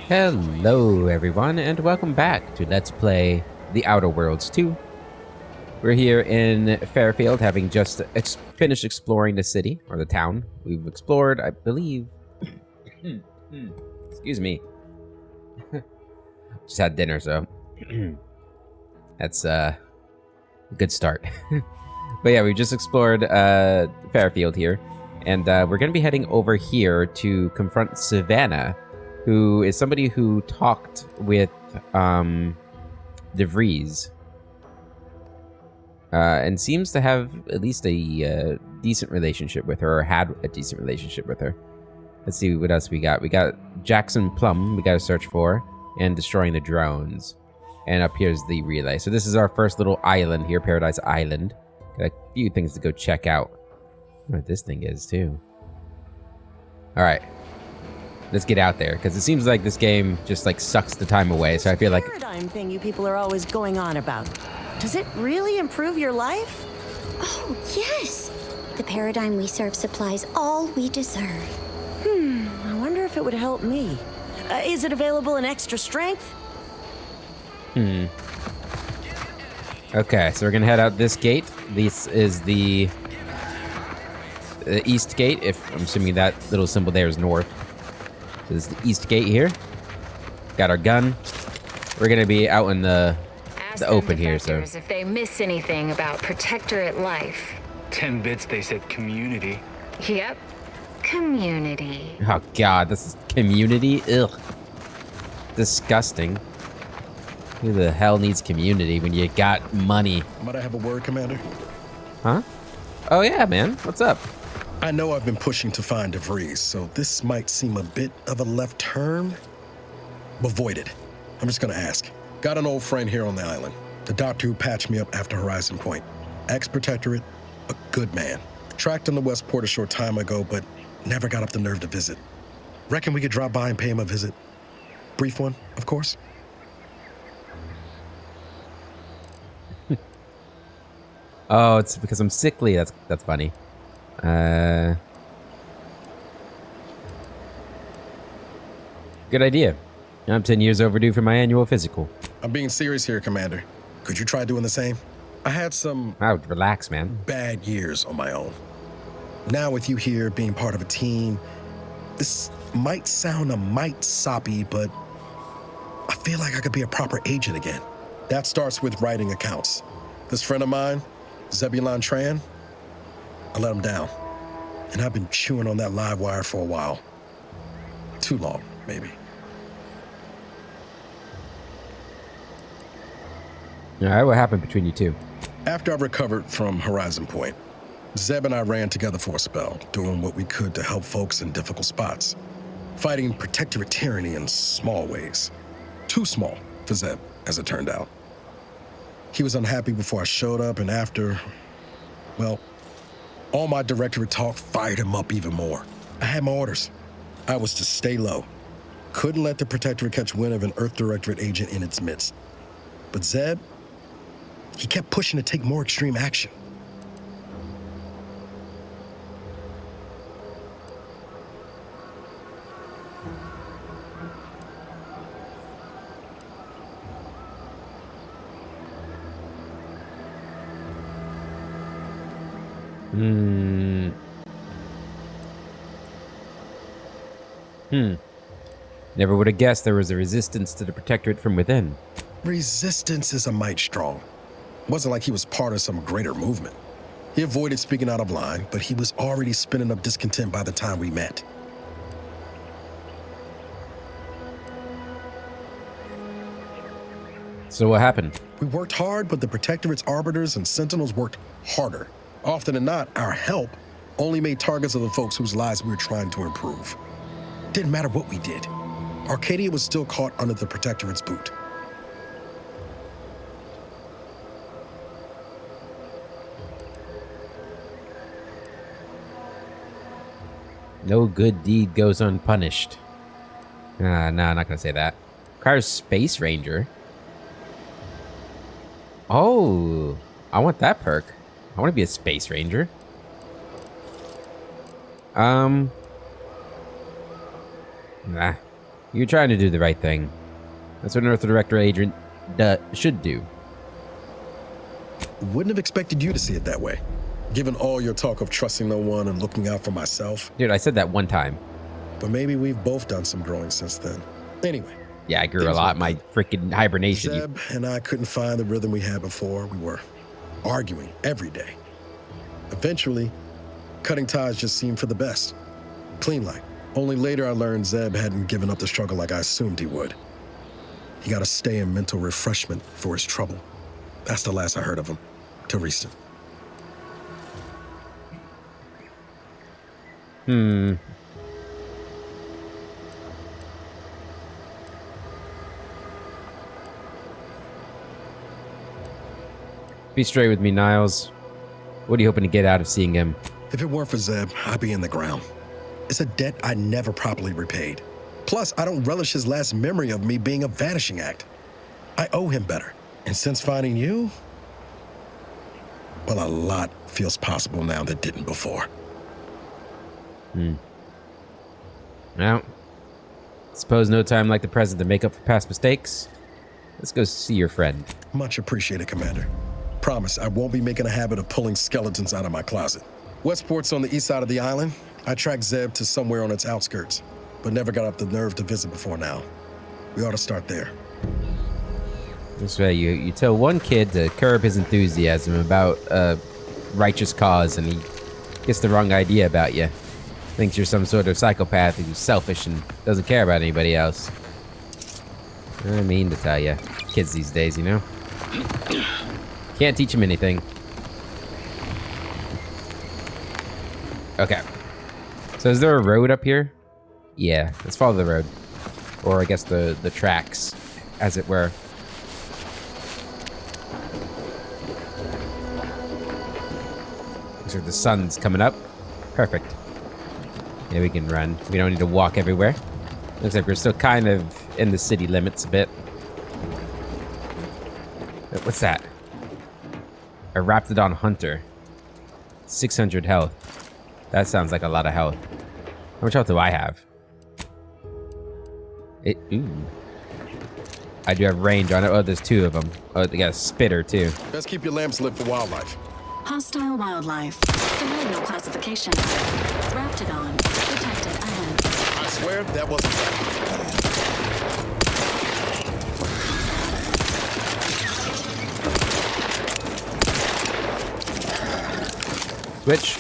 Hello, everyone, and welcome back to Let's Play The Outer Worlds 2. We're here in Fairfield, having just finished exploring the city, or the town. We've explored, I believe... Excuse me. Just had dinner, so... That's a good start. But yeah, we just explored Fairfield here, and we're going to be heading over here to confront Savannah, who is somebody who talked with DeVries and seems to have at least a decent relationship with her, or had a decent relationship with her. Let's see what else we got. We got Jackson Plum we got to search for, and destroying the drones. And up here's the relay. So this is our first little island here, Paradise Island. Got a few things to go check out. I don't know what this thing is, too. Alright. Let's get out there, because it seems like this game just like sucks the time away, so I feel like... Paradigm thing you people are always going on about. Does it really improve your life? Oh, yes. The paradigm we serve supplies all we deserve. I wonder if it would help me. Is it available in extra strength? Okay, so we're gonna head out this gate. This is the east gate, if I'm assuming that little symbol there is north. So this is the east gate here. Got our gun. We're gonna be out in the open here, so... If they miss anything about Protectorate life. 10 bits, they said community. Yep. Community. Oh god, this is community? Ugh. Disgusting. Who the hell needs community when you got money? Might I have a word, Commander? Huh? Oh yeah, man. What's up? I know I've been pushing to find DeVries, so this might seem a bit of a left turn. Avoid it. I'm just gonna ask. Got an old friend here on the island. The doctor who patched me up after Horizon Point. Ex-Protectorate, a good man. Tracked on the Westport a short time ago, but never got up the nerve to visit. Reckon we could drop by and pay him a visit. Brief one, of course. Oh, it's because I'm sickly. That's funny. Good idea. I'm 10 years overdue for my annual physical. I'm being serious here, Commander. Could you try doing the same? I had some Wow, relax, man. bad years on my own. Now with you here, being part of a team, this might sound a mite soppy, but I feel like I could be a proper agent again. That starts with writing accounts. This friend of mine, Zebulon Tran, I let him down. And I've been chewing on that live wire for a while. Too long, maybe. Alright, what happened between you two? After I recovered from Horizon Point, Zeb and I ran together for a spell, doing what we could to help folks in difficult spots. Fighting Protectorate tyranny in small ways. Too small for Zeb, as it turned out. He was unhappy before I showed up, and after, well, all my Directorate talk fired him up even more. I had my orders. I was to stay low. Couldn't let the Protectorate catch wind of an Earth Directorate agent in its midst. But Zeb, he kept pushing to take more extreme action. Never would have guessed there was a resistance to the Protectorate from within. Resistance is a mite strong. Wasn't like he was part of some greater movement. He avoided speaking out of line, but he was already spinning up discontent by the time we met. So what happened? We worked hard, but the Protectorate's arbiters and sentinels worked harder. Often than not, our help only made targets of the folks whose lives we were trying to improve. Didn't matter what we did. Arcadia was still caught under the Protectorate's boot. No good deed goes unpunished. No, I'm not gonna say that. Requires Space Ranger. Oh, I want that perk. I want to be a Space Ranger. Nah. You're trying to do the right thing. That's what an Earth Director agent should do. Wouldn't have expected you to see it that way. Given all your talk of trusting no one and looking out for myself. Dude, I said that one time. But maybe we've both done some growing since then. Anyway. Yeah, I grew a lot in my freaking hibernation. Zeb and I couldn't find the rhythm we had before. We were arguing every day. Eventually, cutting ties just seemed for the best. Clean like. Only later I learned Zeb hadn't given up the struggle like I assumed he would. He got to stay in mental refreshment for his trouble. That's the last I heard of him, till recent. Be straight with me, Niles. What are you hoping to get out of seeing him? If it weren't for Zeb, I'd be in the ground. It's a debt I never properly repaid. Plus, I don't relish his last memory of me being a vanishing act. I owe him better. And since finding you, well, a lot feels possible now that didn't before. Well, suppose no time like the present to make up for past mistakes. Let's go see your friend. Much appreciated, Commander. Promise, I won't be making a habit of pulling skeletons out of my closet. Westport's on the east side of the island. I tracked Zeb to somewhere on its outskirts, but never got up the nerve to visit before now. We ought to start there. This way, you tell one kid to curb his enthusiasm about a righteous cause, and he gets the wrong idea about you. Thinks you're some sort of psychopath who's selfish and doesn't care about anybody else. I mean to tell you, kids these days, you know? Can't teach them anything. Okay. So is there a road up here? Yeah, let's follow the road. Or I guess the tracks, as it were. So the sun's coming up. Perfect. Yeah, we can run. We don't need to walk everywhere. Looks like we're still kind of in the city limits a bit. What's that? A Raptidon Hunter. 600 health. That sounds like a lot of health. How much health do I have? Ooh. I do have range on it. Oh, there's two of them. Oh, they got a spitter too. Best keep your lamps lit for wildlife. Hostile wildlife. Familial classification. Raptidon. Detected ahead. I swear that wasn't that. Switch.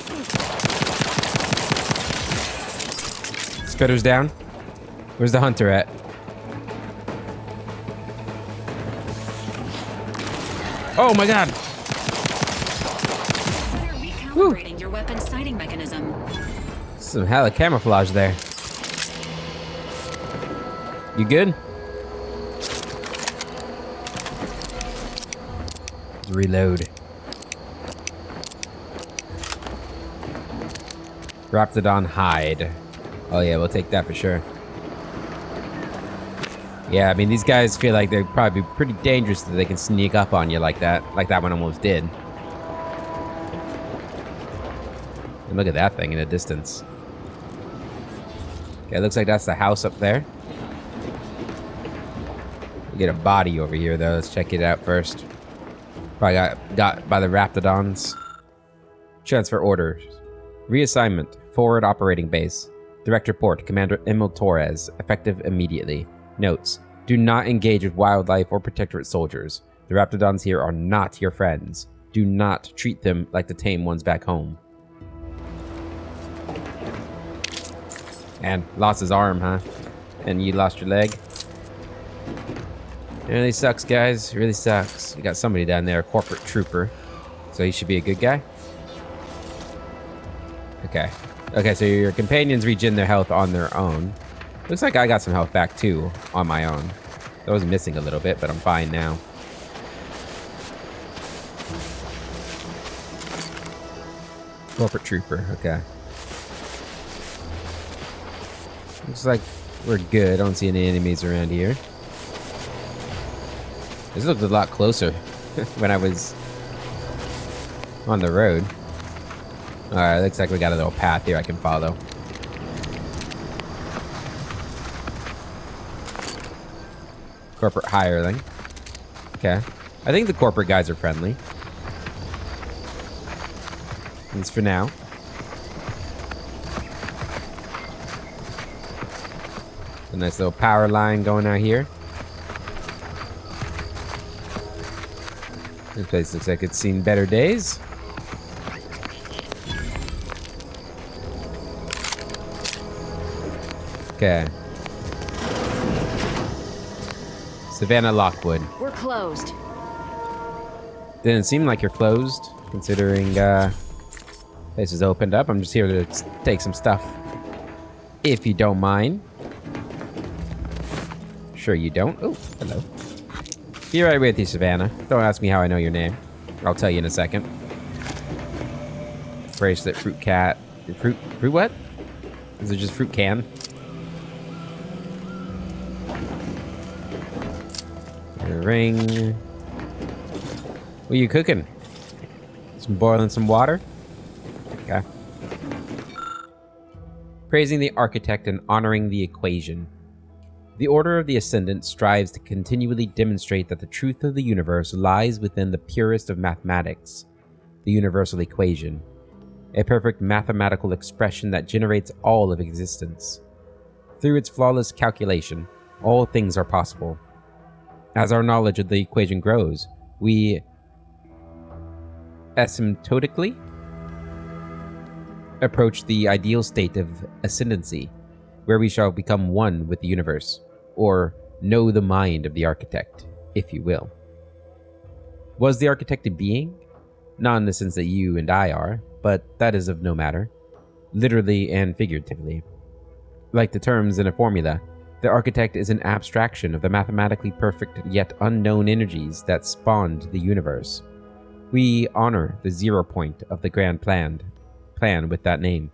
Spitter's down. Where's the hunter at? Oh my god! Recalibrating your weapon's sighting mechanism. Some hella camouflage there. You good? Let's reload. Raptidon hide. Oh yeah, we'll take that for sure. Yeah, I mean, these guys feel like they'd probably be pretty dangerous that they can sneak up on you like that one almost did. And look at that thing in the distance. Okay, looks like that's the house up there. We get a body over here, though. Let's check it out first. Probably got by the Raptidons. Transfer orders. Reassignment. Forward operating base. Direct report. Commander Emil Torres. Effective immediately. Notes. Do not engage with wildlife or protectorate soldiers. The Raptidons here are not your friends. Do not treat them like the tame ones back home. And lost his arm, huh? And you lost your leg? It really sucks, guys. It really sucks. We got somebody down there, a corporate trooper. So he should be a good guy? Okay. Okay, so your companions regen their health on their own. Looks like I got some health back, too, on my own. I was missing a little bit, but I'm fine now. Corporate trooper, okay. Looks like we're good. I don't see any enemies around here. This looked a lot closer when I was on the road. Alright, looks like we got a little path here I can follow. Corporate hireling. Okay. I think the corporate guys are friendly. At least for now. A nice little power line going out here. This place looks like it's seen better days. Okay. Savannah, Lockwood. We're closed. Didn't seem like you're closed, considering place is opened up. I'm just here to take some stuff. If you don't mind. Sure you don't. Oh, hello. Be right with you, Savannah. Don't ask me how I know your name. I'll tell you in a second. Bracelet, fruit cat. Fruit what? Is it just fruit can? A ring. What are you cooking? Boiling some water? Okay. Praising the architect and honoring the equation. The Order of the Ascendant strives to continually demonstrate that the truth of the universe lies within the purest of mathematics, the universal equation, a perfect mathematical expression that generates all of existence. Through its flawless calculation, all things are possible. As our knowledge of the equation grows, we asymptotically approach the ideal state of ascendancy, where we shall become one with the universe, or know the mind of the architect, if you will. Was the architect a being? Not in the sense that you and I are, but that is of no matter, literally and figuratively. Like the terms in a formula, the architect is an abstraction of the mathematically perfect yet unknown energies that spawned the universe. We honor the 0 point of the grand plan with that name,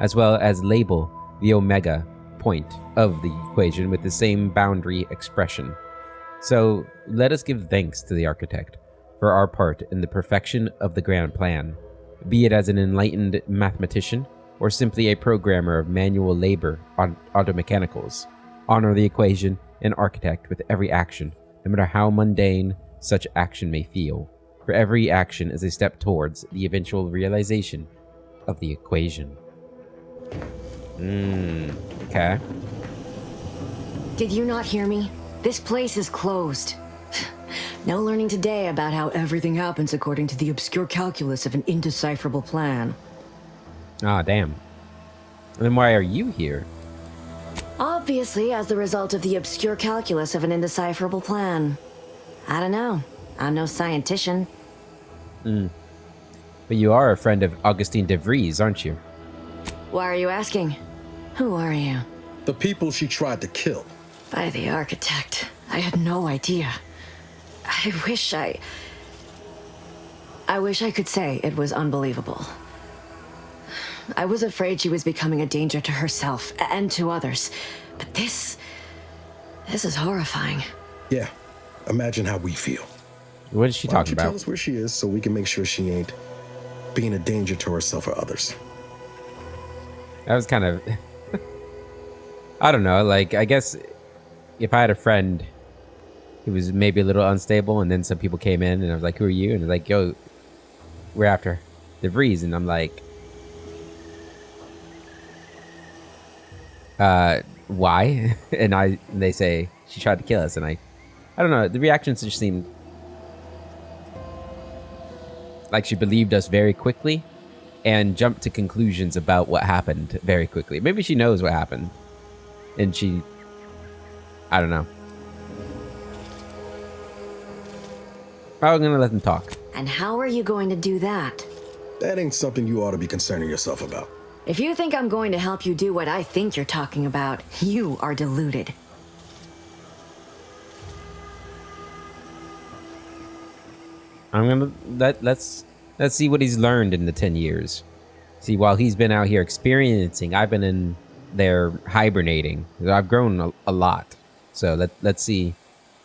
as well as label the omega point of the equation with the same boundary expression. So let us give thanks to the architect for our part in the perfection of the grand plan, be it as an enlightened mathematician or simply a programmer of manual labor on automechanicals. Honor the equation and architect with every action, no matter how mundane such action may feel, for every action is a step towards the eventual realization of the equation. Okay. Did you not hear me? This place is closed. No learning today about how everything happens according to the obscure calculus of an indecipherable plan. Ah, damn. Then why are you here? Obviously, as the result of the obscure calculus of an indecipherable plan. I don't know. I'm no scientician. But you are a friend of Augustine de Vries, aren't you? Why are you asking? Who are you? The people she tried to kill. By the architect. I had no idea. I wish I could say it was unbelievable. I was afraid she was becoming a danger to herself and to others. But this is horrifying. Yeah, imagine how we feel. What is she Why don't talking you tell about? us where she is so we can make sure she ain't being a danger to herself or others. That was kind of... I don't know, like, I guess if I had a friend who was maybe a little unstable and then some people came in and I was like, who are you? And they're like, yo, we're after De Vries. And I'm like, why? And they say, she tried to kill us. And I don't know, the reactions just seemed like she believed us very quickly and jumped to conclusions about what happened very quickly. Maybe she knows what happened. And I don't know. I'm gonna let them talk. And how are you going to do that? That ain't something you ought to be concerning yourself about. If you think I'm going to help you do what I think you're talking about, you are deluded. I'm gonna let's see what he's learned in the 10 years. See, while he's been out here experiencing, I've been in there hibernating. I've grown a lot. So let's see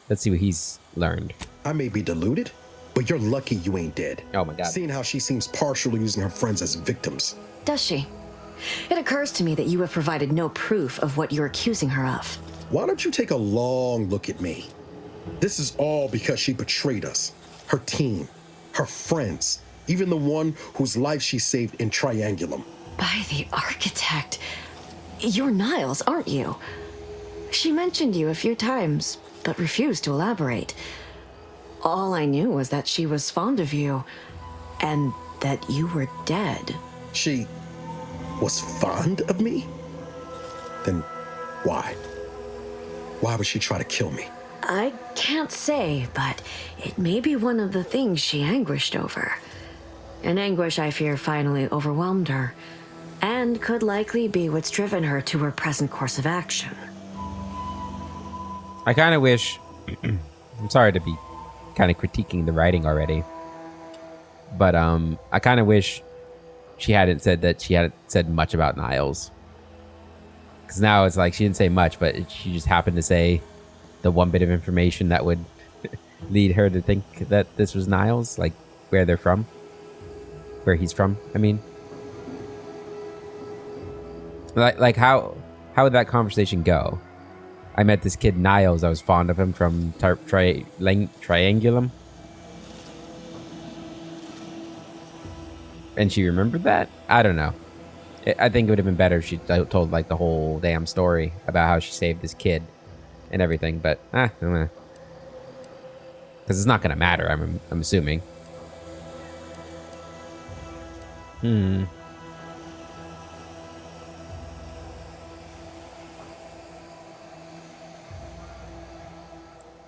what he's learned. I may be deluded, but you're lucky you ain't dead. Oh my God. Seeing how she seems partial to using her friends as victims. Does she? It occurs to me that you have provided no proof of what you're accusing her of. why don't you take a long look at me? This is all because she betrayed us, her team, her friends, even the one whose life she saved in Triangulum. By the architect. You're Niles, aren't you? She mentioned you a few times, but refused to elaborate. All I knew was that she was fond of you, and that you were dead. She was fond of me? Then why? Why would she try to kill me? I can't say, but it may be one of the things she anguished over. An anguish I fear finally overwhelmed her, and could likely be what's driven her to her present course of action. I kind of wish... I'm sorry to be kind of critiquing the writing already. But I kind of wish she hadn't said much about Niles. Because now it's like she didn't say much, but she just happened to say the one bit of information that would lead her to think that this was Niles, like where they're from. Where he's from, I mean. Like how would that conversation go? I met this kid Niles. I was fond of him from Triangulum. And she remembered that? I don't know. I think it would have been better if she told like the whole damn story about how she saved this kid and everything. But because it's not gonna matter. I'm assuming.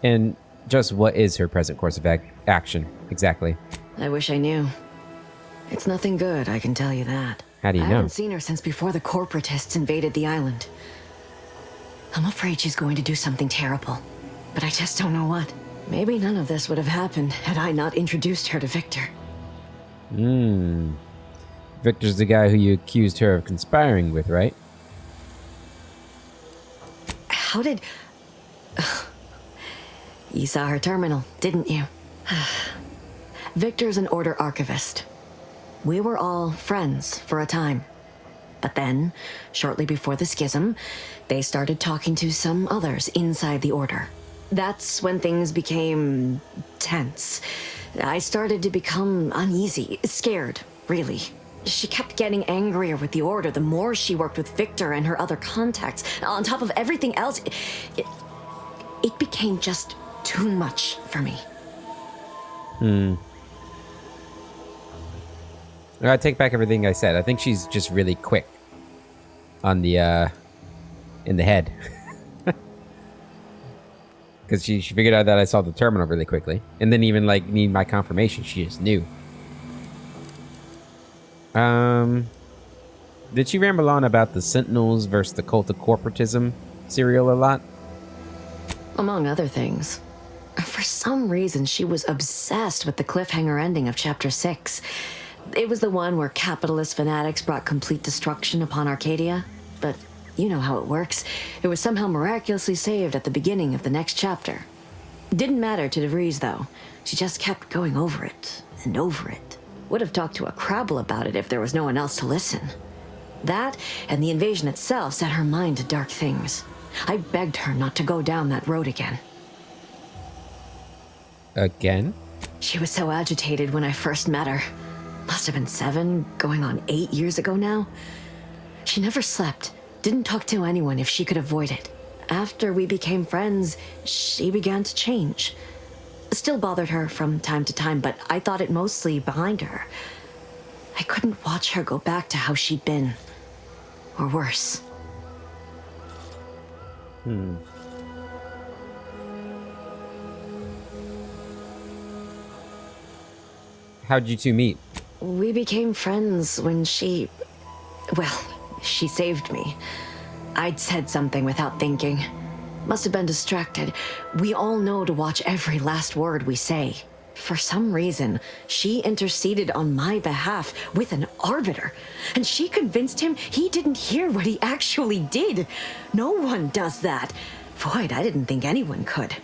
And just what is her present course of action, exactly? I wish I knew. It's nothing good, I can tell you that. How do you I know? haven't seen her since before the corporatists invaded the island. I'm afraid she's going to do something terrible, but I just don't know what. Maybe none of this would have happened had I not introduced her to Victor. Victor's the guy who you accused her of conspiring with, right? How did... You saw her terminal, didn't you? Victor's an Order archivist. We were all friends for a time. But then, shortly before the schism, they started talking to some others inside the Order. That's when things became tense. I started to become uneasy, scared, really. She kept getting angrier with the Order the more she worked with Victor and her other contacts. On top of everything else, it became just too much for me. I take back everything I said. I think she's just really quick on the in the head. Because she figured out that I saw the terminal really quickly. And didn't even like need my confirmation. She just knew. Did she ramble on about the Sentinels versus the Cult of Corporatism serial a lot? Among other things. For some reason, she was obsessed with the cliffhanger ending of Chapter 6. It was the one where capitalist fanatics brought complete destruction upon Arcadia. But you know how it works. It was somehow miraculously saved at the beginning of the next chapter. Didn't matter to DeVries, though. She just kept going over it and over it. Would have talked to a Crabble about it if there was no one else to listen. That and the invasion itself set her mind to dark things. I begged her not to go down that road again. Again? She was so agitated when I first met her. Must have been 7, going on 8 years ago now. She never slept, didn't talk to anyone if she could avoid it. After we became friends, she began to change. Still bothered her from time to time, but I thought it mostly behind her. I couldn't watch her go back to how she'd been. Or worse. How'd you two meet? We became friends when she saved me. I'd said something without thinking. Must have been distracted. We all know to watch every last word we say. For some reason, she interceded on my behalf with an arbiter, and she convinced him he didn't hear what he actually did. No one does that. Void, I didn't think anyone could.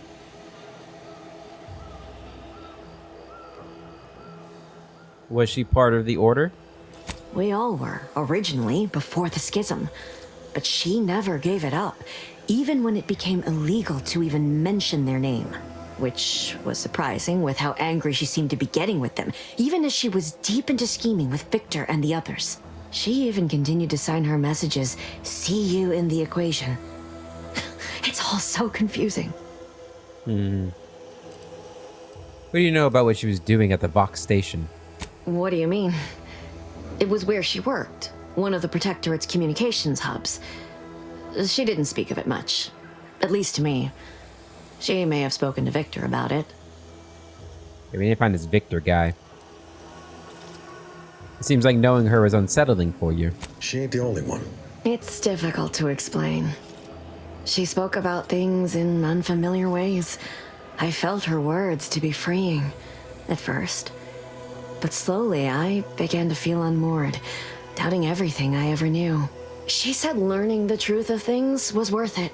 Was she part of the Order? We all were, originally, before the schism. but she never gave it up, even when it became illegal to even mention their name. Which was surprising with how angry she seemed to be getting with them, even as she was deep into scheming with Victor and the others. She even continued to sign her messages, "See you in the equation." It's all so confusing. What do you know about what she was doing at the Vox station? What do you mean? It was where she worked, one of the Protectorate's communications hubs. She didn't speak of it much, at least to me. She may have spoken to Victor about it. We need to find this Victor guy. It seems like knowing her is unsettling for you. She ain't the only one. It's difficult to explain. She spoke about things in unfamiliar ways. I felt her words to be freeing at first. But slowly I began to feel unmoored, doubting everything I ever knew. She said learning the truth of things was worth it.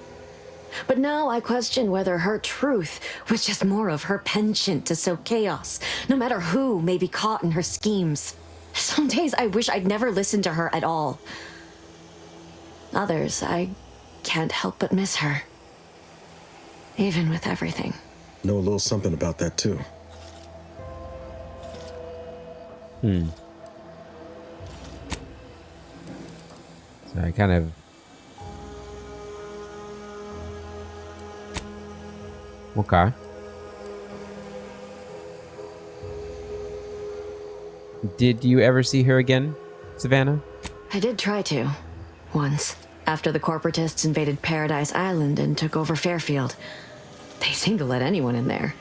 But now I question whether her truth was just more of her penchant to sow chaos, no matter who may be caught in her schemes. Some days I wish I'd never listened to her at all. Others, I can't help but miss her. Even with everything. Know a little something about that, too. So I kind of... Okay. Did you ever see her again, Savannah? I did try to. Once. After the corporatists invaded Paradise Island and took over Fairfield. They seemed to let anyone in there.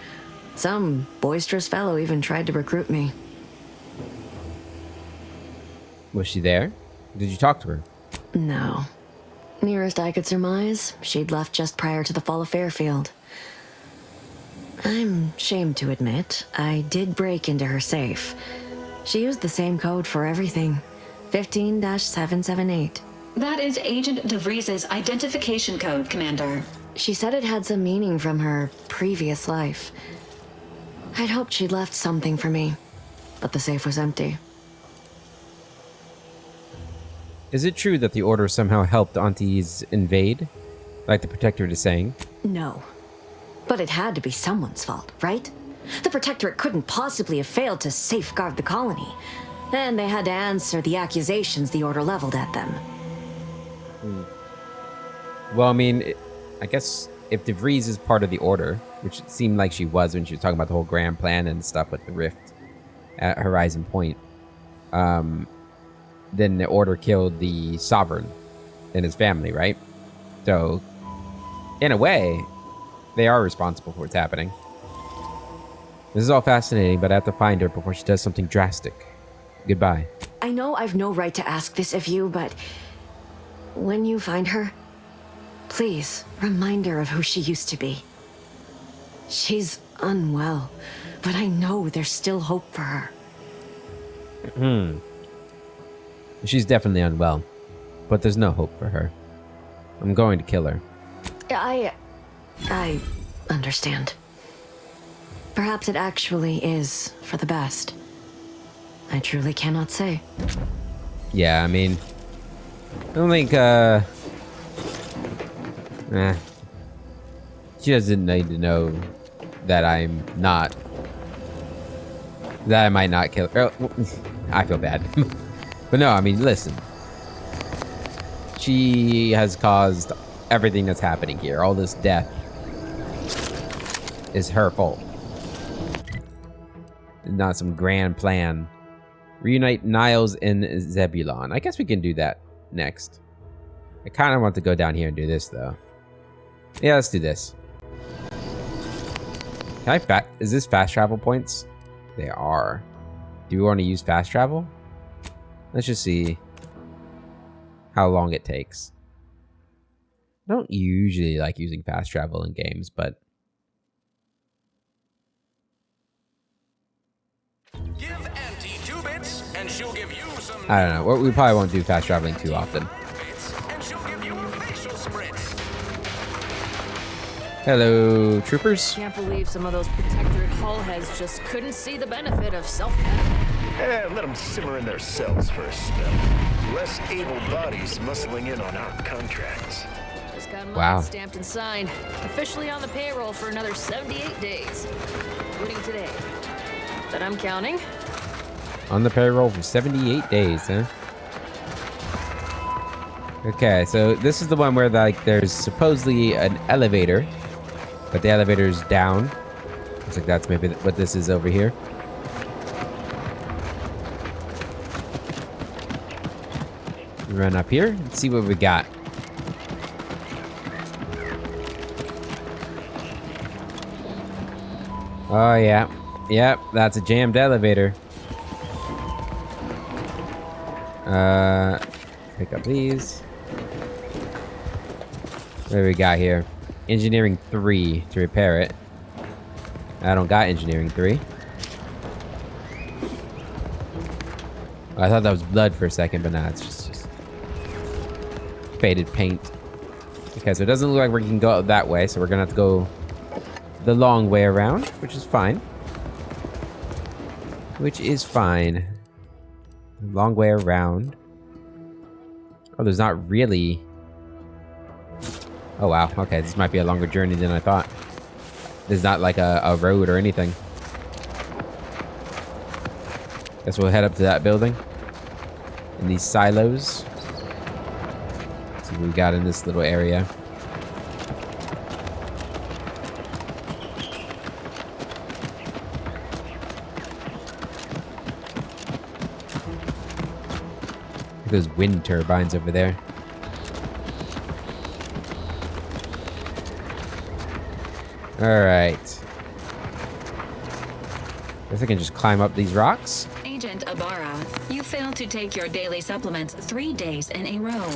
Some boisterous fellow even tried to recruit me. Was she there? Did you talk to her? No. Nearest I could surmise, she'd left just prior to the fall of Fairfield. I'm ashamed to admit, I did break into her safe. She used the same code for everything. 15-778. That is Agent DeVries's identification code, Commander. She said it had some meaning from her previous life. I'd hoped she'd left something for me, but the safe was empty. Is it true that the Order somehow helped aunties invade? Like the Protectorate is saying? No. But it had to be someone's fault, right? The Protectorate couldn't possibly have failed to safeguard the colony. And they had to answer the accusations the Order leveled at them. Well, I mean, I guess if DeVries is part of the Order, which it seemed like she was when she was talking about the whole grand plan and stuff with the rift at Horizon Point, then the Order killed the Sovereign and his family, right? So, in a way, they are responsible for what's happening. This is all fascinating, but I have to find her before she does something drastic. Goodbye. I know I've no right to ask this of you, but when you find her, please remind her of who she used to be. She's unwell, but I know there's still hope for her. She's definitely unwell, but there's no hope for her. I'm going to kill her. I understand. Perhaps it actually is for the best. I truly cannot say. Yeah, I mean, I don't think, she doesn't need to know that I'm not, that I might not kill her. Oh, I feel bad. But no, I mean, listen. She has caused everything that's happening here. All this death is her fault. Not some grand plan. Reunite Niles and Zebulon. I guess we can do that next. I kind of want to go down here and do this, though. Yeah, let's do this. Can I is this fast travel points? They are. Do we want to use fast travel? Let's just see how long it takes. I don't usually like using fast travel in games, but... Give Auntie 2 bits, and she'll give you some... I don't know. We probably won't do fast traveling too often. And she'll give you a facial spritz. Hello, troopers. Can't believe some of those Protectorate hull heads just couldn't see the benefit of self-medical. Let them simmer in their cells for a spell. Less able bodies muscling in on our contracts. Just got mine Wow. stamped and signed. Officially on the payroll for another 78 days. Including today. But I'm counting. On the payroll for 78 days, huh? Okay, so this is the one where like there's supposedly an elevator, but the elevator's down. Looks like that's maybe what this is over here. Run up here and see what we got. Oh yeah, yep, that's a jammed elevator. Pick up these. What do we got here? Engineering 3 to repair it. I don't got engineering 3. I thought that was blood for a second, but nah, it's just faded paint. Okay, so it doesn't look like we can go out that way, so we're gonna have to go the long way around, which is fine. Which is fine. Long way around. Oh, there's not really... Oh, wow. Okay, this might be a longer journey than I thought. There's not like a road or anything. Guess we'll head up to that building. In these silos. See what we got in this little area. Those wind turbines over there. Alright. Guess I can just climb up these rocks. Agent Ibarra, you failed to take your daily supplements 3 days in a row.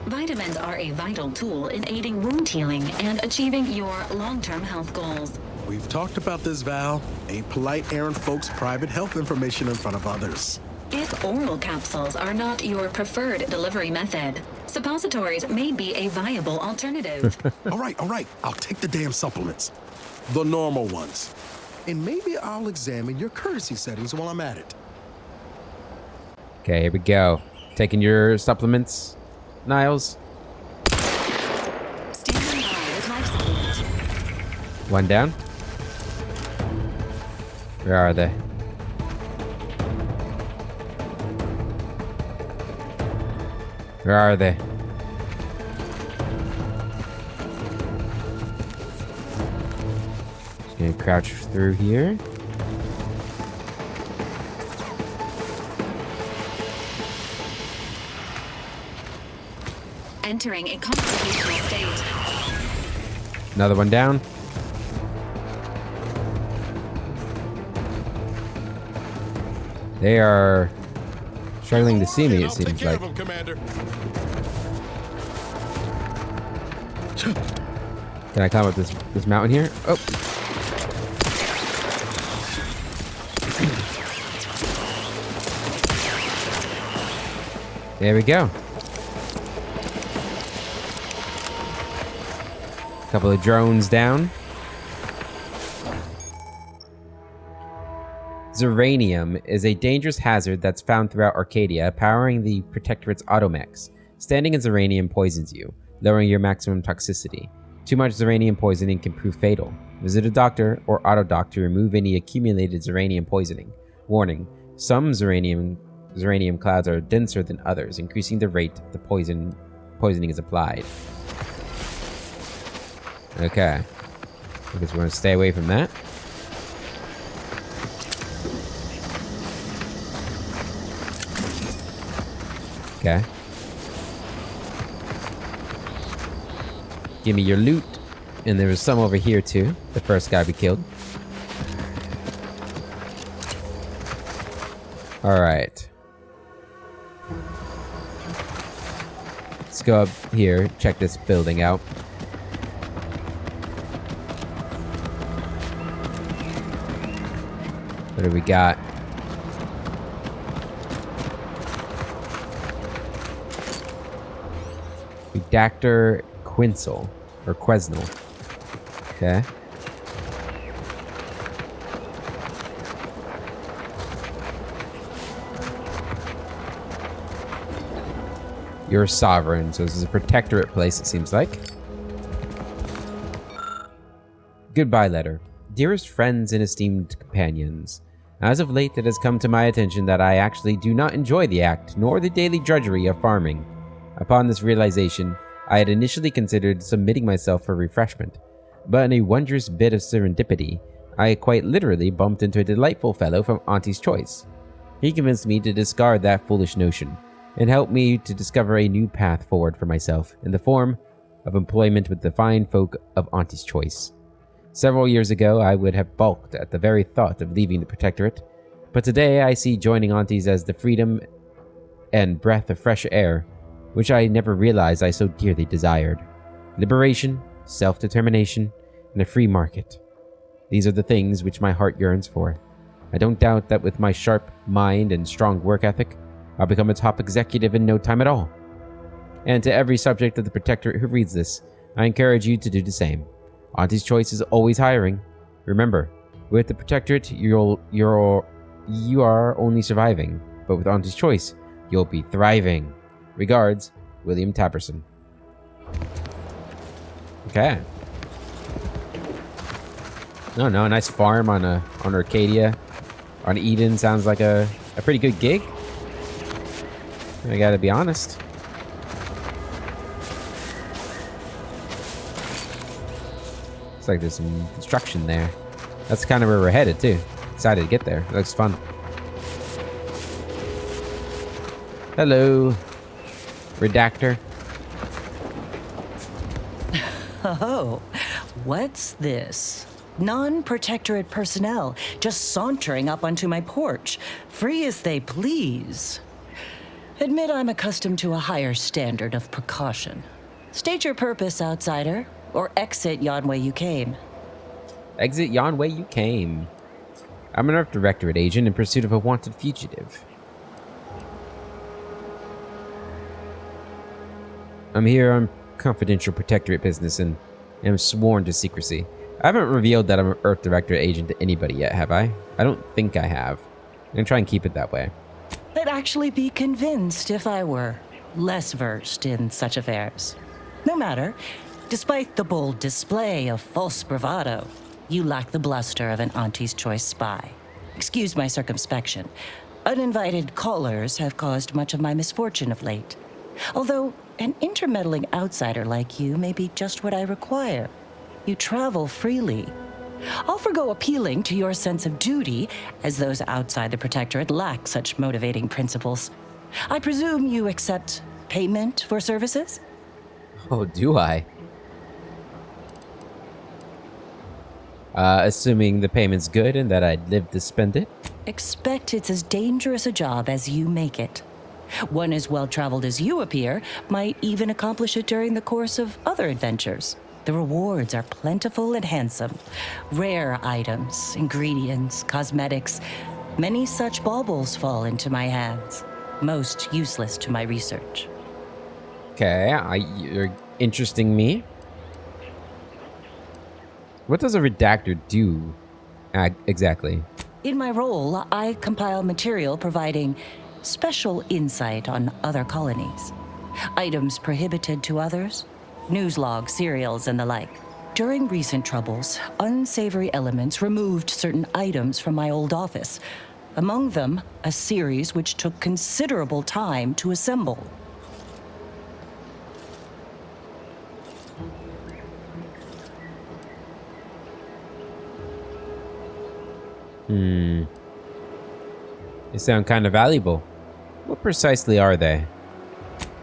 Vitamins are a vital tool in aiding wound healing and achieving your long-term health goals. We've talked about this, Val. Ain't polite airing folks' private health information in front of others. If oral capsules are not your preferred delivery method, suppositories may be a viable alternative. All right. I'll take the damn supplements. The normal ones. And maybe I'll examine your courtesy settings while I'm at it. Okay, here we go. Taking your supplements, Niles. Standing by with life support. One down. Where are they? Where are they? Just gonna crouch through here. Entering a constitutional state. Another one down. They are struggling to see me, it seems like. Can I climb up this mountain here? Oh. There we go. Couple of drones down. Zeranium is a dangerous hazard that's found throughout Arcadia, powering the Protectorate's automechs. Standing in Zeranium poisons you, lowering your maximum toxicity. Too much Zeranium poisoning can prove fatal. Visit a doctor or autodoc to remove any accumulated Zeranium poisoning. Warning, some Zeranium clouds are denser than others, increasing the rate the poisoning is applied. Okay. I guess we're going to stay away from that. Okay. Give me your loot. And there was some over here too. The first guy we killed. Alright. Let's go up here, check this building out. What do we got? Redactor Quinsel. Or Quesnel. Okay. You're sovereign, so this is a protectorate place, it seems like. Goodbye letter. Dearest friends and esteemed companions, as of late it has come to my attention that I actually do not enjoy the act, nor the daily drudgery of farming. Upon this realization, I had initially considered submitting myself for refreshment, but in a wondrous bit of serendipity, I quite literally bumped into a delightful fellow from Auntie's Choice. He convinced me to discard that foolish notion, and helped me to discover a new path forward for myself in the form of employment with the fine folk of Auntie's Choice. Several years ago, I would have balked at the very thought of leaving the Protectorate, but today I see joining Auntie's as the freedom and breath of fresh air, which I never realized I so dearly desired. Liberation, self-determination, and a free market. These are the things which my heart yearns for. I don't doubt that with my sharp mind and strong work ethic, I'll become a top executive in no time at all. And to every subject of the Protectorate who reads this, I encourage you to do the same. Auntie's Choice is always hiring. Remember, with the Protectorate, you are only surviving, but with Auntie's Choice, you'll be thriving. Regards, William Tapperson. Okay. No, a nice farm on Arcadia. On Eden sounds like a pretty good gig. I gotta be honest. Looks like there's some construction there. That's kind of where we're headed, too. Excited to get there. It looks fun. Hello, Redactor. Oh, what's this? Non-protectorate personnel just sauntering up onto my porch, free as they please. Admit I'm accustomed to a higher standard of precaution. State your purpose, outsider, or exit yon way you came. Exit yon way you came. I'm an Earth Directorate agent in pursuit of a wanted fugitive. I'm here on confidential Protectorate business and am sworn to secrecy. I haven't revealed that I'm an Earth Directorate agent to anybody yet, have I? I don't think I have. I'm gonna try and keep it that way. I'd actually be convinced if I were less versed in such affairs. No matter. Despite the bold display of false bravado, you lack the bluster of an Auntie's Choice spy. Excuse my circumspection. Uninvited callers have caused much of my misfortune of late. Although an intermeddling outsider like you may be just what I require. You travel freely. I'll forgo appealing to your sense of duty, as those outside the Protectorate lack such motivating principles. I presume you accept payment for services? Oh, do I? Assuming the payment's good and that I'd live to spend it? Expect it's as dangerous a job as you make it. One as well-traveled as you appear might even accomplish it during the course of other adventures. The rewards are plentiful and handsome. Rare items, ingredients, cosmetics. Many such baubles fall into my hands. Most useless to my research. Okay, you're interesting me. What does a redactor do exactly? In my role, I compile material providing special insight on other colonies. Items prohibited to others, news logs, serials, and the like. During recent troubles, unsavory elements removed certain items from my old office. Among them, a series which took considerable time to assemble. They sound kind of valuable. What precisely are they?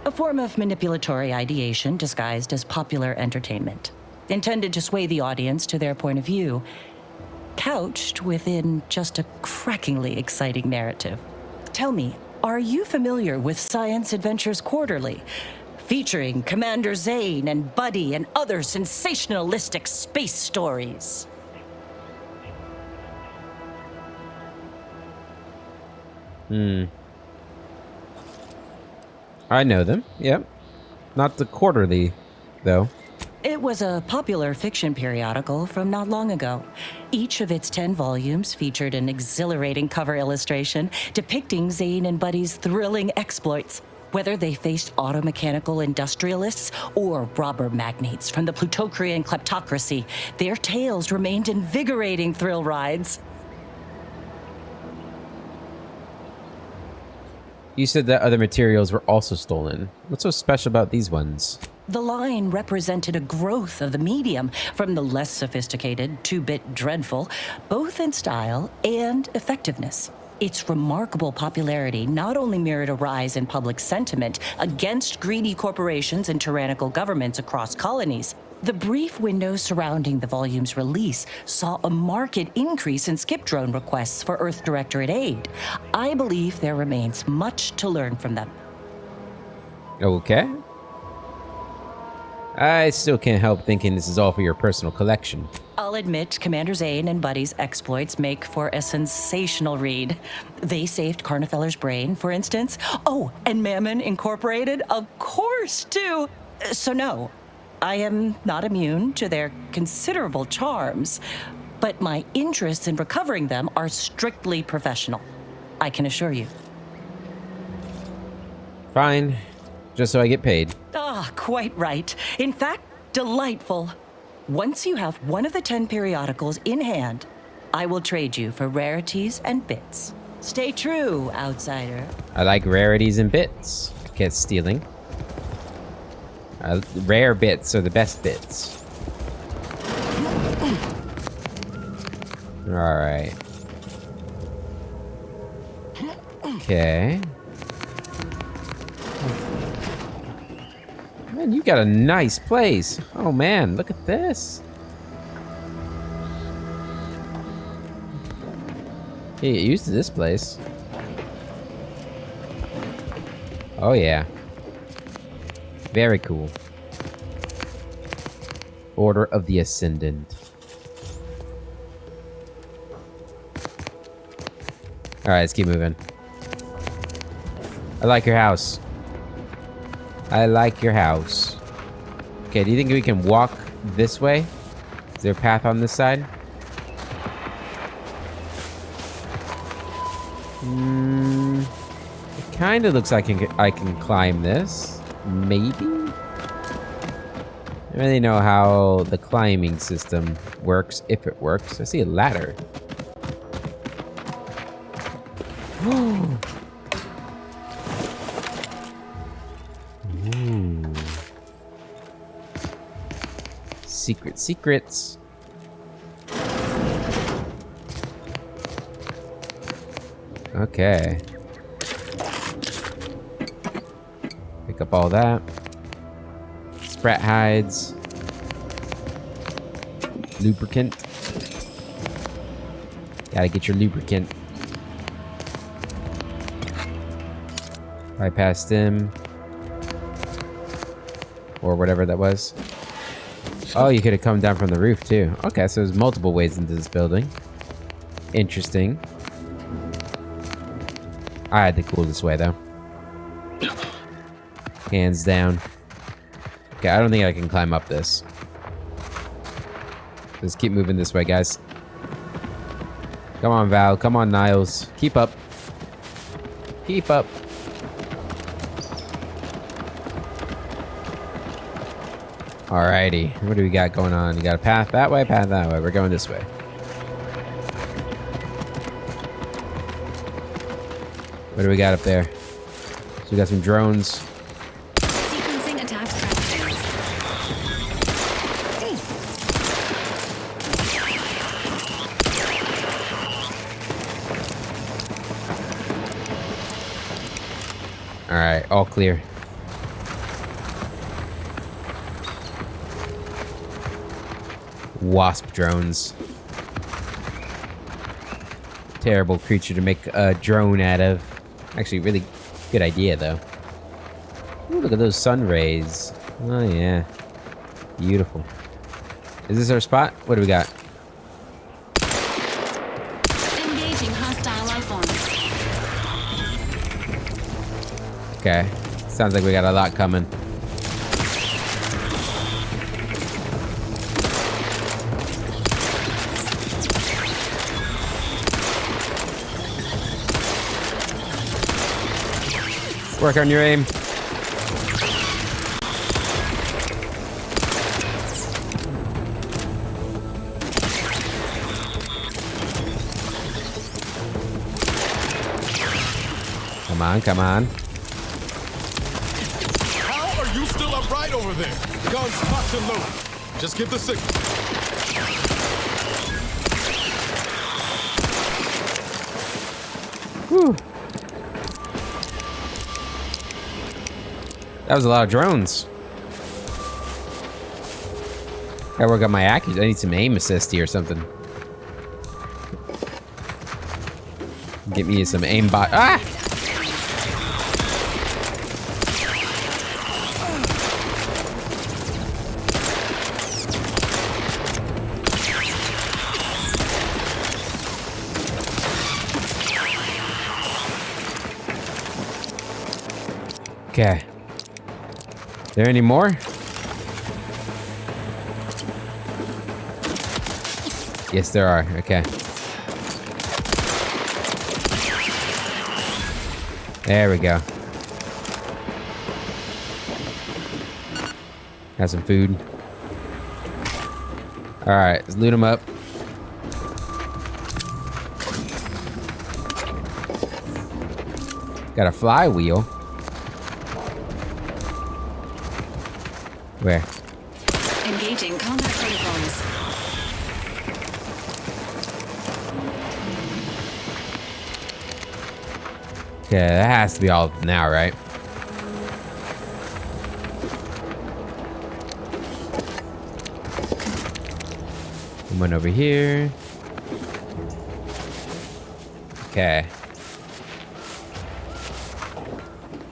A form of manipulatory ideation disguised as popular entertainment, intended to sway the audience to their point of view, couched within just a crackingly exciting narrative. Tell me, are you familiar with Science Adventures Quarterly, featuring Commander Zane and Buddy and other sensationalistic space stories? I know them, yep. Not the quarterly, though. It was a popular fiction periodical from not long ago. Each of its 10 volumes featured an exhilarating cover illustration depicting Zane and Buddy's thrilling exploits. Whether they faced automechanical industrialists or robber magnates from the Plutocrian kleptocracy, their tales remained invigorating thrill rides. You said that other materials were also stolen. What's so special about these ones? The line represented a growth of the medium from the less sophisticated 2-bit dreadful, both in style and effectiveness. Its remarkable popularity not only mirrored a rise in public sentiment against greedy corporations and tyrannical governments across colonies. The brief window surrounding the volume's release saw a marked increase in skip drone requests for Earth Directorate aid. I believe there remains much to learn from them. Okay. I still can't help thinking this is all for your personal collection. I'll admit Commander Zane and Buddy's exploits make for a sensational read. They saved Carnifeller's brain, for instance. Oh, and Mammon Incorporated, of course, too. So no, I am not immune to their considerable charms, but my interests in recovering them are strictly professional, I can assure you. Fine. Just so I get paid. Ah, quite right. In fact, delightful. Once you have one of the 10 periodicals in hand, I will trade you for rarities and bits. Stay true, outsider. I like rarities and bits. Get stealing. Rare bits are the best bits. Alright. Okay. Man, you got a nice place. Oh man, look at this. Hey, get used to this place. Oh yeah. Very cool. Order of the Ascendant. Alright, let's keep moving. I like your house. I like your house. Okay, do you think we can walk this way? Is there a path on this side? It kind of looks like I can climb this. Maybe? I don't really know how the climbing system works, if it works. I see a ladder. Ooh. Secrets. Okay. Pick up all that. Sprat hides. Lubricant. Gotta get your lubricant. Bypassed him. Or whatever that was. Oh, you could have come down from the roof too. Okay, so there's multiple ways into this building. Interesting. I had to cool this way though. Hands down. Okay, I don't think I can climb up this. Just keep moving this way, guys. Come on, Val. Come on, Niles. Keep up. Keep up. Alrighty, what do we got going on? You got a path that way, path that way. We're going this way. What do we got up there? So we got some drones. Sequencing attack strategies. Alright, all clear. Wasp drones. Terrible creature to make a drone out of. Actually, really good idea, though. Ooh, look at those sun rays. Oh, yeah. Beautiful. Is this our spot? What do we got? Engaging hostile life forms. Okay. Sounds like we got a lot coming. Work on your aim. on, come on. How are you still upright over there? Guns cocked and loaded. Just give the signal. Whew. That was a lot of drones. Gotta work on my accuracy. I need some aim assist here or something. Get me some aimbot. Ah! Okay. There any more? Yes, there are. Okay. There we go. Have some food. Alright, let's loot them up. Got a flywheel. Where? Engaging combat protocols. Okay, that has to be all now, right? One over here. Okay.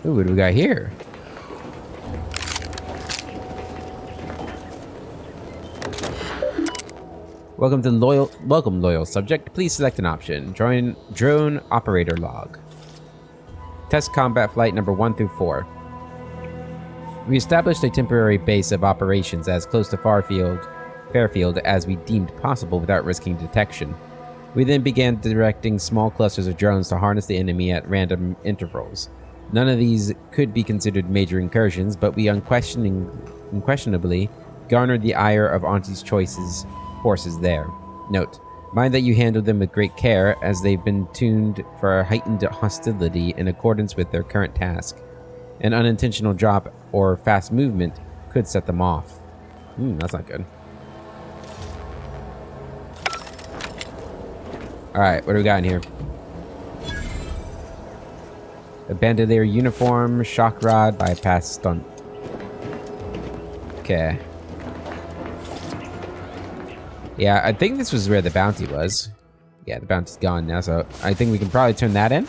Ooh, what do we got here? Welcome loyal subject. Please select an option. Join drone operator log. Test combat flight number 1 through 4. We established a temporary base of operations as close to Fairfield as we deemed possible without risking detection. We then began directing small clusters of drones to harness the enemy at random intervals. None of these could be considered major incursions, but we unquestionably garnered the ire of Auntie's forces there. Note, mind that you handled them with great care, as they've been tuned for heightened hostility in accordance with their current task. An unintentional drop or fast movement could set them off. That's not good. Alright, what do we got in here? A bandolier uniform, shock rod, bypass stunt. Okay. Yeah, I think this was where the bounty was. Yeah, the bounty's gone now, so I think we can probably turn that in.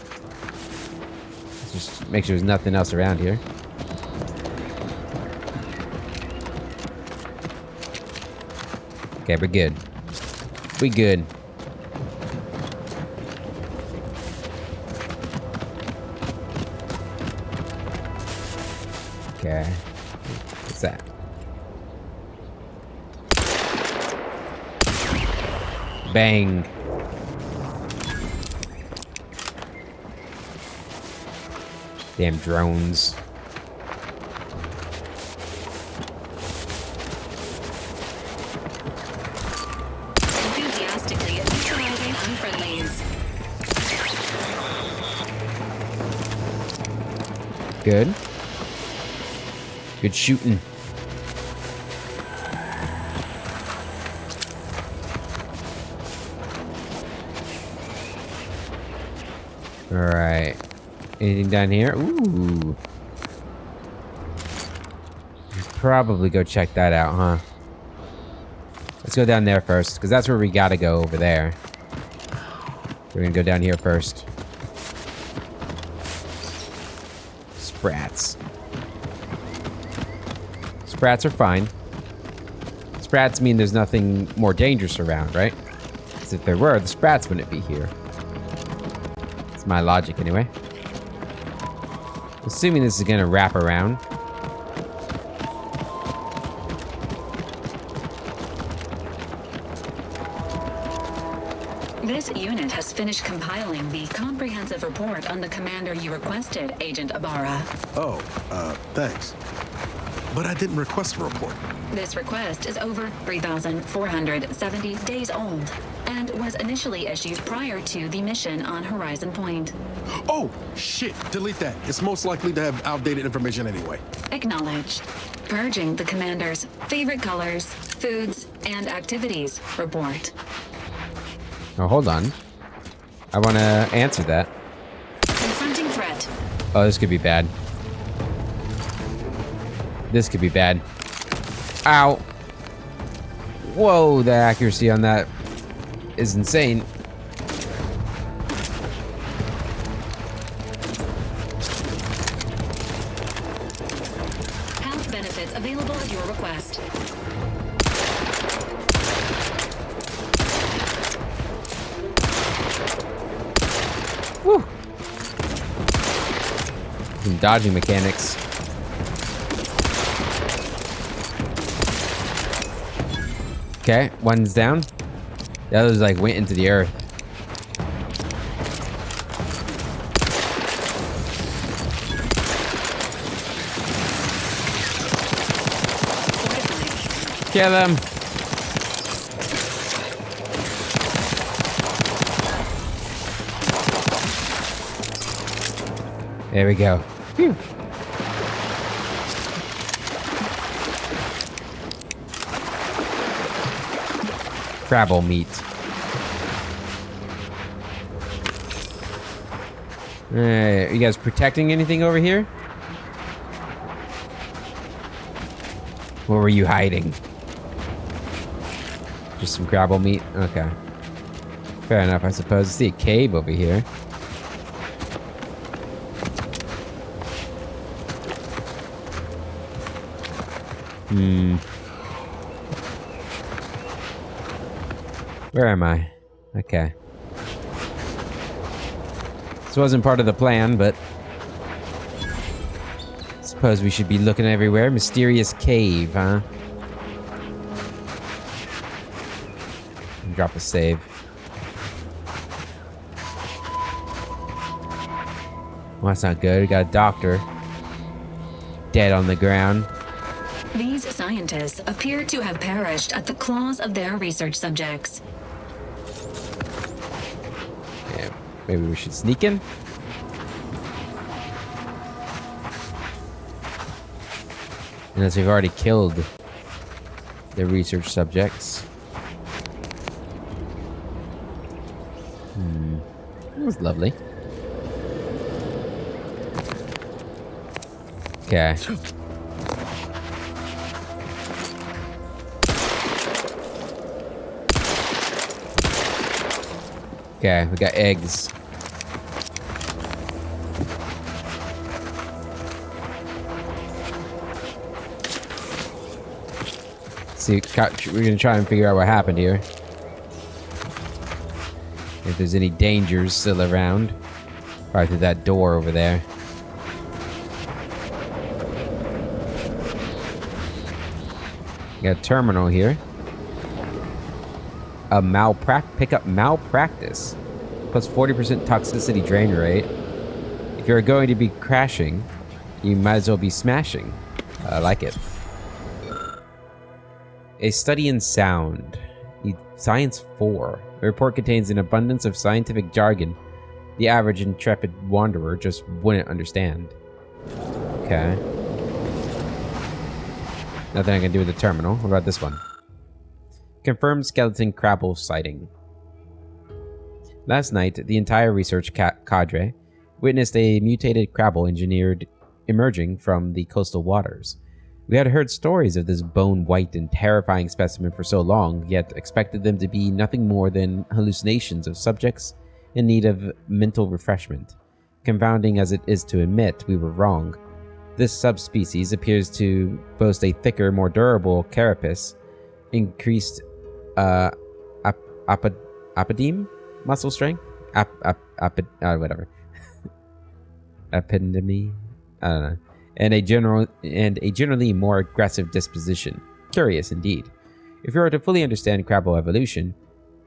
Let's just make sure there's nothing else around here. Okay, we're good. We good. Okay. What's that? Bang. Damn drones. Enthusiastically neutralizing unfriendlies. Good. Good shooting. Alright. Anything down here? Ooh. Probably go check that out, huh? Let's go down there first, because that's where we gotta go over there. We're gonna go down here first. Sprats. Sprats are fine. Sprats mean there's nothing more dangerous around, right? Because if there were, the sprats wouldn't be here. That's my logic, anyway. Assuming this is gonna wrap around. This unit has finished compiling the comprehensive report on the commander you requested, Agent Ibarra. Oh, thanks. But I didn't request a report. This request is over 3,470 days old and was initially issued prior to the mission on Horizon Point. Oh, shit. Delete that. It's most likely to have outdated information anyway. Acknowledged. Purging the commander's favorite colors, foods, and activities report. Oh, hold on. I want to answer that. Confronting threat. Oh, this could be bad. This could be bad. Ow. Whoa, the accuracy on that is insane. Health benefits available at your request. Woo. Some dodging mechanics. Okay, one's down. The other's like went into the earth. Kill him. There we go. Phew. Crabble meat. Alright, are you guys protecting anything over here? Where were you hiding? Just some crabble meat? Okay. Fair enough, I suppose. I see a cave over here. Where am I? Okay. This wasn't part of the plan, but I suppose we should be looking everywhere. Mysterious cave, huh? Drop a save. Well, that's not good. We got a doctor dead on the ground. These scientists appear to have perished at the claws of their research subjects. Yeah, maybe we should sneak in. Unless we've already killed the research subjects. That was lovely. Okay. Okay, we got eggs. See, we're gonna try and figure out what happened here. If there's any dangers still around. Probably through that door over there. Got a terminal here. A pickup malpractice. Plus 40% toxicity drain rate. If you're going to be crashing, you might as well be smashing. I like it. A study in sound. Science 4. The report contains an abundance of scientific jargon the average intrepid wanderer just wouldn't understand. Okay. Nothing I can do with the terminal. What about this one? Confirmed skeleton crabble sighting. Last night, the entire research cadre witnessed a mutated crabble engineered emerging from the coastal waters. We had heard stories of this bone-white and terrifying specimen for so long, yet expected them to be nothing more than hallucinations of subjects in need of mental refreshment. Confounding as it is to admit, we were wrong. This subspecies appears to boast a thicker, more durable carapace, increased apodeme muscle strength, whatever, epidemy, I don't know, and a generally more aggressive disposition. Curious indeed. If you are to fully understand crabble evolution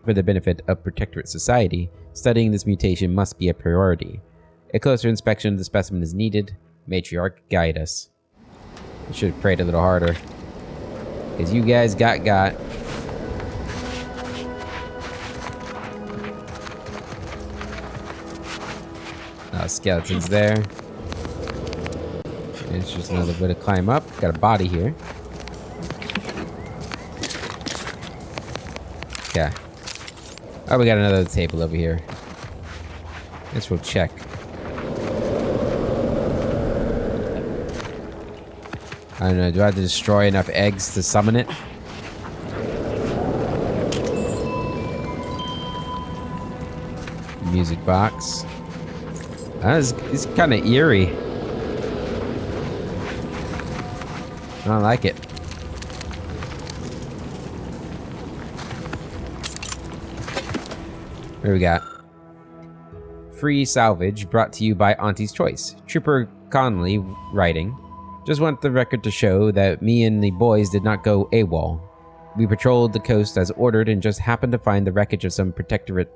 for the benefit of Protectorate society, studying this mutation must be a priority. A closer inspection of the specimen is needed. Matriarch, guide us. I should have prayed a little harder. Because you guys got. Skeletons there. And it's just another bit of climb up. Got a body here. Okay. Oh, we got another table over here. Guess we'll check. I don't know. Do I have to destroy enough eggs to summon it? Music box. It's kind of eerie. I don't like it. What do we got? Free salvage brought to you by Auntie's Choice. Trooper Conley writing. Just want the record to show that me and the boys did not go AWOL. We patrolled the coast as ordered and just happened to find the wreckage of some protectorate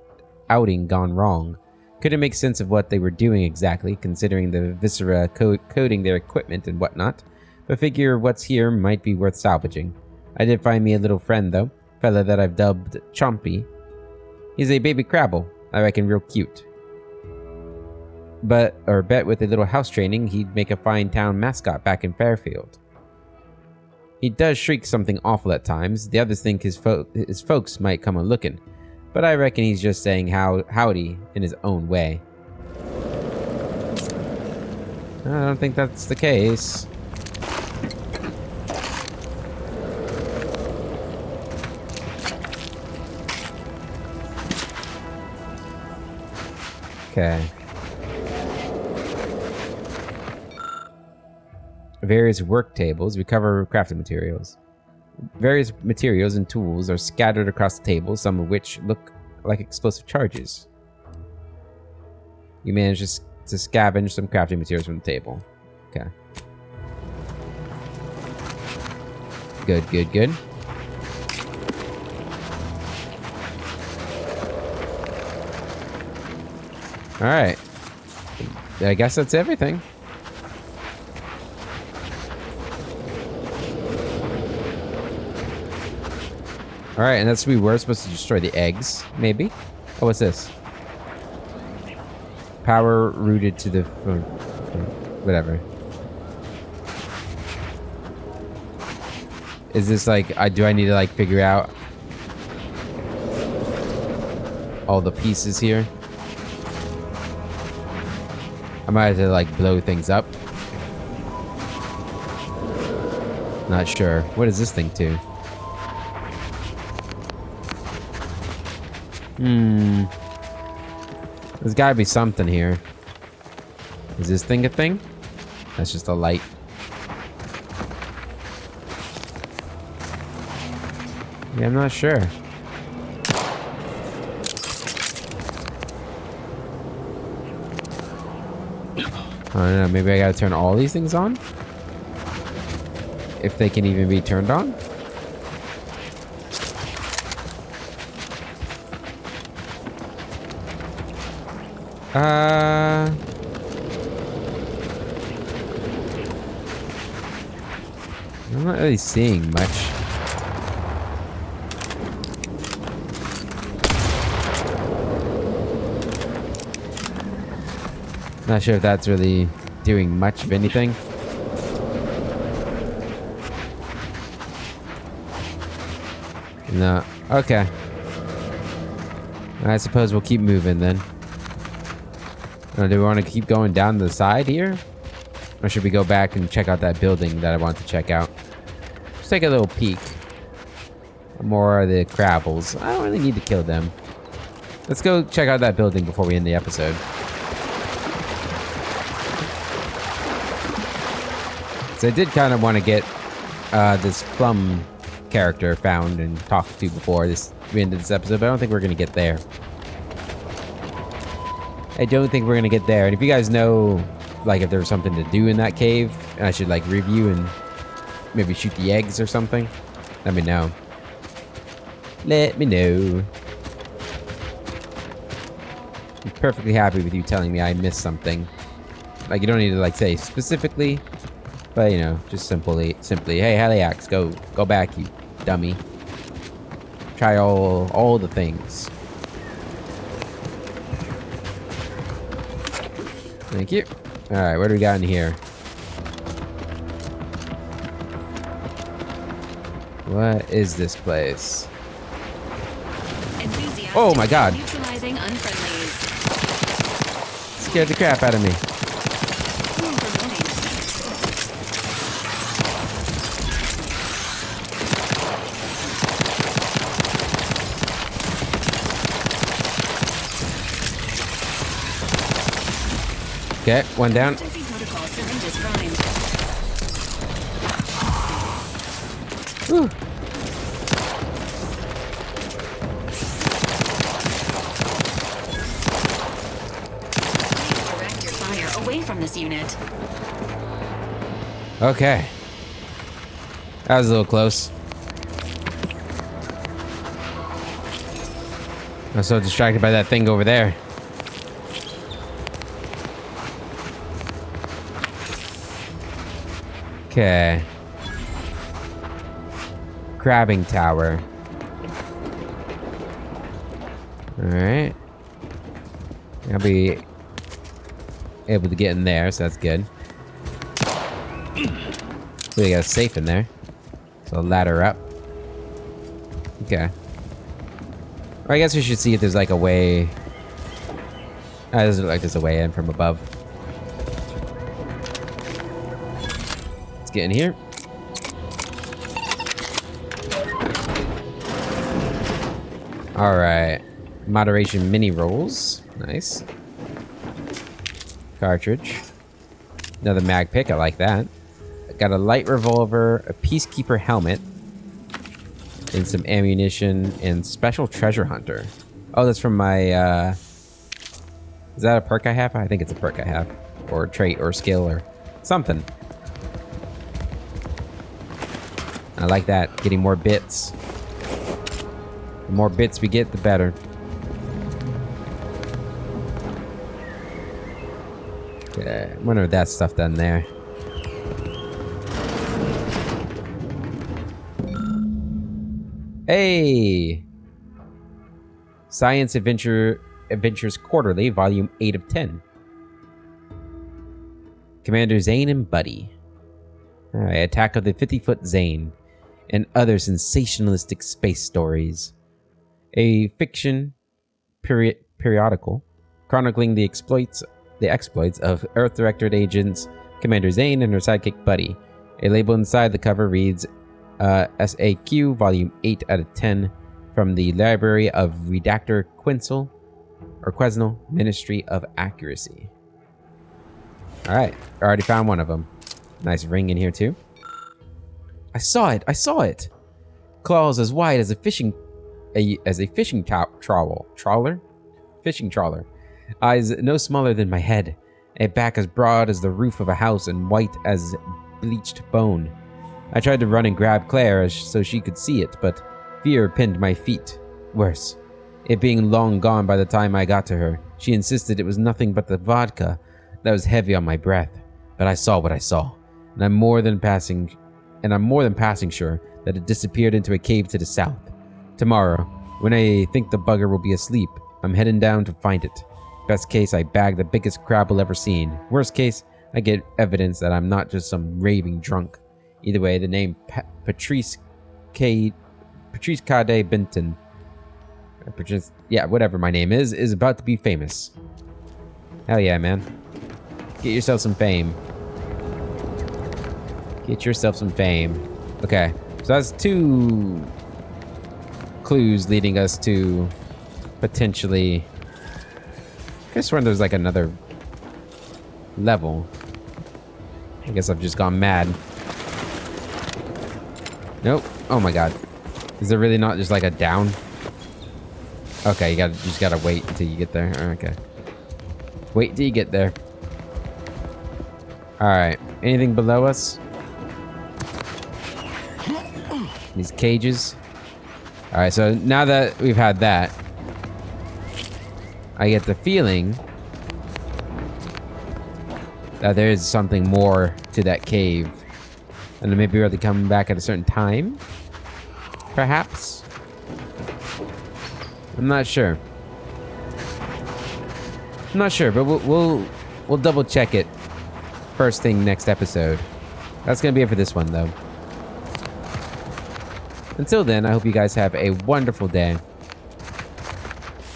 outing gone wrong. Couldn't make sense of what they were doing exactly, considering the viscera coding their equipment and whatnot, but figure what's here might be worth salvaging. I did find me a little friend, though, fella that I've dubbed Chompy. He's a baby crabble, I reckon real cute. Bet with a little house training, he'd make a fine town mascot back in Fairfield. He does shriek something awful at times. The others think his folks might come a-looking, but I reckon he's just saying howdy in his own way. I don't think that's the case. Okay. Various work tables recover crafting materials. Various materials and tools are scattered across the table, some of which look like explosive charges. You manage to scavenge some crafting materials from the table. Okay. Good. Alright. I guess that's everything. Alright, and that's we were supposed to destroy the eggs, maybe? Oh, what's this? Power routed to the... whatever. Is this like... do I need to like figure out all the pieces here? I might have to like blow things up. Not sure. What is this thing to? There's gotta be something here. Is this thing a thing? That's just a light. Yeah, I'm not sure. I don't know, maybe I gotta turn all these things on? If they can even be turned on? I'm not really seeing much. Not sure if that's really doing much of anything. No. Okay. I suppose we'll keep moving then. Do we want to keep going down the side here? Or should we go back and check out that building that I want to check out? Let's take a little peek. More of the crabbles. I don't really need to kill them. Let's go check out that building before we end the episode. So I did kind of want to get this Plum character found and talked to before we ended this episode, but I don't think we're going to get there. I don't think we're going to get there. And if you guys know, like, if there's something to do in that cave, and I should, like, review and maybe shoot the eggs or something, let me know. Let me know. I'm perfectly happy with you telling me I missed something. Like, you don't need to, like, say specifically, But, you know, just simply, hey, Heliax, go back, you dummy. Try all the things. Thank you. All right, what do we got in here? What is this place? Oh my god. Neutralizing unfriendlies. Scared the crap out of me. Okay, one down. Whew. Direct your fire away from this unit. Okay. That was a little close. I was so distracted by that thing over there. Okay. Crabbing tower. Alright. I'll be able to get in there, so that's good. We got a safe in there. So I'll ladder up. Okay. Well, I guess we should see if there's like a way. Doesn't look like there's a way in from above. Let's get in here. Alright. Moderation mini rolls. Nice. Cartridge. Another mag pick. I like that. Got a light revolver, a peacekeeper helmet, and some ammunition, and special treasure hunter. Oh, that's from my, is that a perk I have? I think it's a perk I have. Or a trait, or skill, or something. I like that. Getting more bits. The more bits we get, the better. Okay, I wonder if that stuff done there. Hey! Science Adventures Quarterly, Volume 8 of 10. Commander Zane and Buddy. Alright, Attack of the 50-Foot Zane. And other sensationalistic space stories. A fiction periodical chronicling the exploits of Earth Directorate agents Commander Zane and her sidekick Buddy. A label inside the cover reads SAQ Volume 8 out of 10 from the Library of Redactor Quesnel, Ministry of Accuracy. Alright, I already found one of them. Nice ring in here too. I saw it! Claws as wide as a fishing trawler. Eyes no smaller than my head. A back as broad as the roof of a house and white as bleached bone. I tried to run and grab Claire so she could see it, but fear pinned my feet. Worse, it being long gone by the time I got to her, she insisted it was nothing but the vodka that was heavy on my breath. But I saw what I saw, and I'm more than passing sure that it disappeared into a cave to the south. Tomorrow, when I think the bugger will be asleep, I'm heading down to find it. Best case, I bag the biggest crab we'll ever seen. Worst case, I get evidence that I'm not just some raving drunk. Either way, the name Patrice Cade Benton, whatever my name is about to be famous. Hell yeah, man. Get yourself some fame. Get yourself some fame. Okay, so that's 2 clues leading us to potentially... I guess when there's like another level. I guess I've just gone mad. Nope. Oh my god. Is there really not just like a down? Okay, you just gotta wait until you get there. Okay. Wait till you get there. Alright. Anything below us? These cages. Alright, so now that we've had that, I get the feeling that there is something more to that cave And then maybe they'll come back at a certain time? Perhaps? I'm not sure. I'm not sure, but we'll double check it first thing next episode. That's gonna be it for this one, though. Until then, I hope you guys have a wonderful day.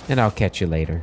And I'll catch you later.